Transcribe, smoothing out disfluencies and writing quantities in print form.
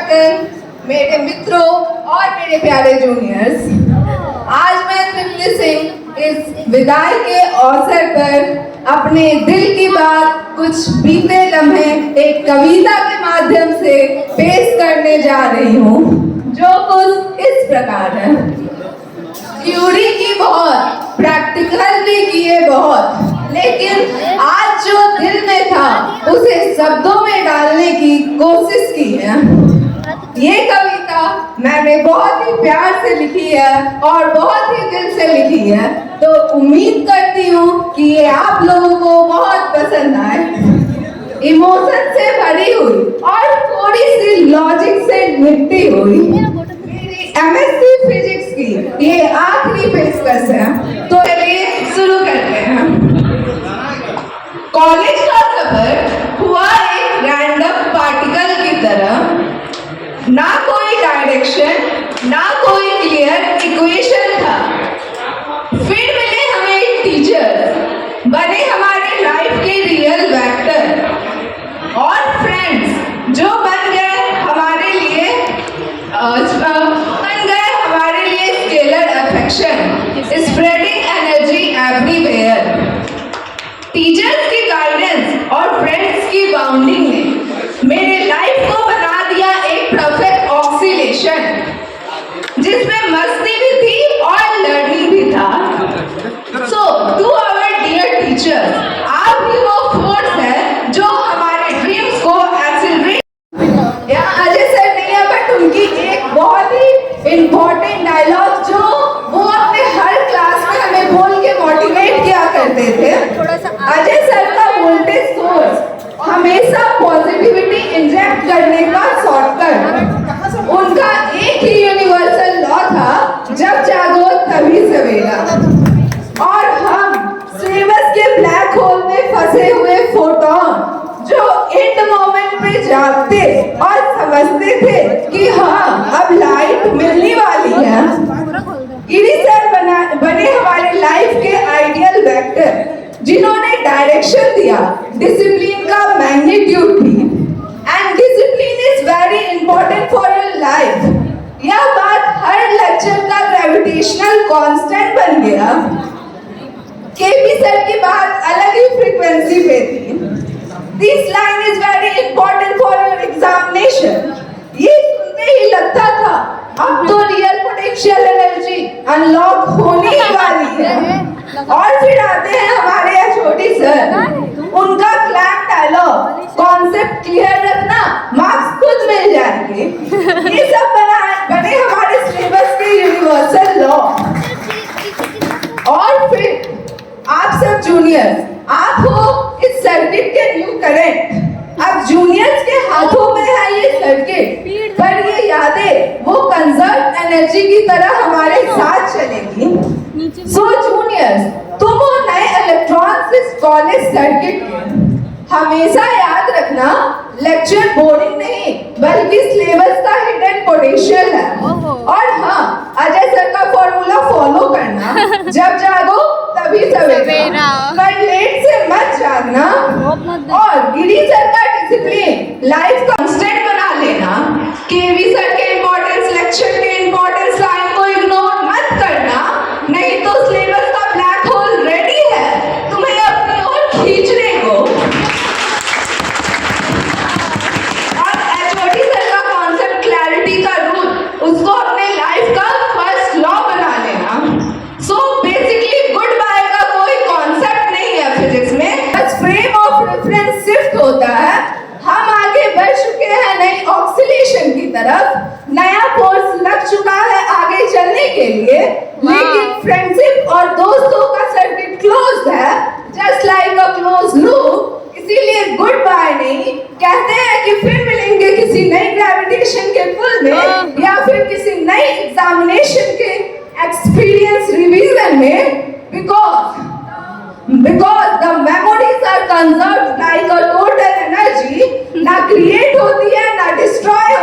नमस्कार मेरे मित्रों और मेरे प्यारे जूनियर्स। आज मैं तृप्ति सिंह इस विदाई के अवसर पर अपने दिल की बात कुछ बीते लम्हे एक कविता के माध्यम से पेश करने जा रही हूँ, जो कुछ इस प्रकार है। थ्योरी की बहुत, प्रैक्टिकल भी किए बहुत, लेकिन आज जो दिल में था उसे शब्दों में डालने की कोशिश की है। ये कविता मैंने बहुत ही प्यार से लिखी है और बहुत ही दिल से लिखी है, तो उम्मीद करती हूँ कि ये आप लोगों को बहुत पसंद आए। इमोशन से भरी हुई और थोड़ी सी लॉजिक से निपटी हुई मेरी एमएससी फिजिक्स की ये आखिरी पेशकश है, तो चलिए शुरू करते हैं। कॉलेज का सफर हुआ एक रैंडम पार्टिकल की तरह, ना कोई डायरेक्शन ना कोई क्लियर इक्वेशन था। फिर मिले हमें टीचर, बने हमारे लाइफ के रियल वेक्टर, और फ्रेंड्स जो बन गए हमारे लिए scalar affection, spreading energy everywhere. Teachers की गाइडेंस और फ्रेंड्स की बाउंडिंग ने मेरे लाइफ को बना दिया एक परफेक्ट ऑक्सीलेशन, जिसमें मस्ती भी थी और लर्निंग भी था। सो टू आवर डियर टीचर, आप ही वो फोर्स है जो हमारे ड्रीम्स को एक्सीलरेट। यहाँ अजय सर नहीं है, बट उनकी एक बहुत ही इम्पोर्टेंट डायलॉग जो वो अपने हर क्लास में हमें बोल के मोटिवेट किया करते थे। अजय सर का वोल्टेज सोर्स हमेशा पॉजिटिविटी इंजेक्ट करने का शॉर्टकट। उनका एक ही यूनिवर्सल लॉ था, जब जागो तभी सवेरा। और हम सिलेबस के ब्लैक होल में फंसे हुए फोटोन जो एंड मोमेंट पे जागते और समझते थे कि हाँ अब लाइट मिलने वाली है। गिरी सर बने हमारे लाइफ के आइडियल वेक्टर, जिन्होंने डायरेक्शन दिया, डिसिप्लिन का मैग्नीट्यूड भी। And discipline is very important for your life. यह बात हर लेक्चर का ग्रेविटेशनल कांस्टेंट बन गया। केपी सर की बात अलग ही फ्रीक्वेंसी पे थी। This line is very important for your examination. ये सुनते ही लगता था अब तो रियल पोटेंशियल एनर्जी अनलॉक होने ही वाली है। और फिर आते हैं हमारे एचओडी सर, उनका क्लैम डायलॉग, कॉन्सेप्ट क्लियर रखना मार्क्स खुद मिल जाएंगे। ये सब बने हमारे सिलेबस के यूनिवर्सल लॉ। और फिर आप सब जूनियर्स, आप हो इस सर्किट के न्यू करंट। अब जूनियर्स के हाथों में है ये सर्किट, पर ये यादें वो कंजर्व एनर्जी की तरह हमारे साथ चलेगी। सो जूनियर्स, तुम हो नए इलेक्ट्रॉन्स इस कॉलेज सर्किट में। हमेशा याद रखना, लेक्चर बोरिंग नहीं बल्कि सिलेबस का हिडन पोटेंशियल है। और हाँ, अजय सर का फॉर्मूला फॉलो करना, जब जागो तभी सवेरा, पर लेट से मत जागना। और गिरी सर का डिसिप्लिन लाइफ कांस्टेंट बना लेना। केवी सर के इंपॉर्टेंस लेक्चर के इंपॉर्टेंस लाइन को इग्नोर मत करना, नहीं तो सिलेबस का ब्लैक होल रेडी है तुम्हें अपनी ओर खींचने को। और एचओडी सर का कॉन्सेप्ट क्लैरिटी का रूल, उसको अपने लाइफ का फर्स्ट लॉ बना लेना। सो बेसिकली गुड बाय का कोई कॉन्सेप्ट नहीं है फिजिक्स में, बस फ्रेम ऑफ रेफरेंस शिफ्ट होता है। हम आगे बढ़ चुके हैं नई ऑक्सीलेशन की तरफ, नया फोर्स लग चुका है आगे चलने के लिए। लेकिन फ्रेंडशिप और दोस्तों का सर्किट क्लोज है, just like a close loop. इसीलिए गुड बाय नहीं कहते हैं कि फिर मिलेंगे किसी नई ग्रेविटेशन के पुल में, या फिर किसी नई एग्जामिनेशन के एक्सपीरियंस रिवीजन में। Because the memories are conserved like a total energy, ना क्रिएट होती है ना डिस्ट्रॉय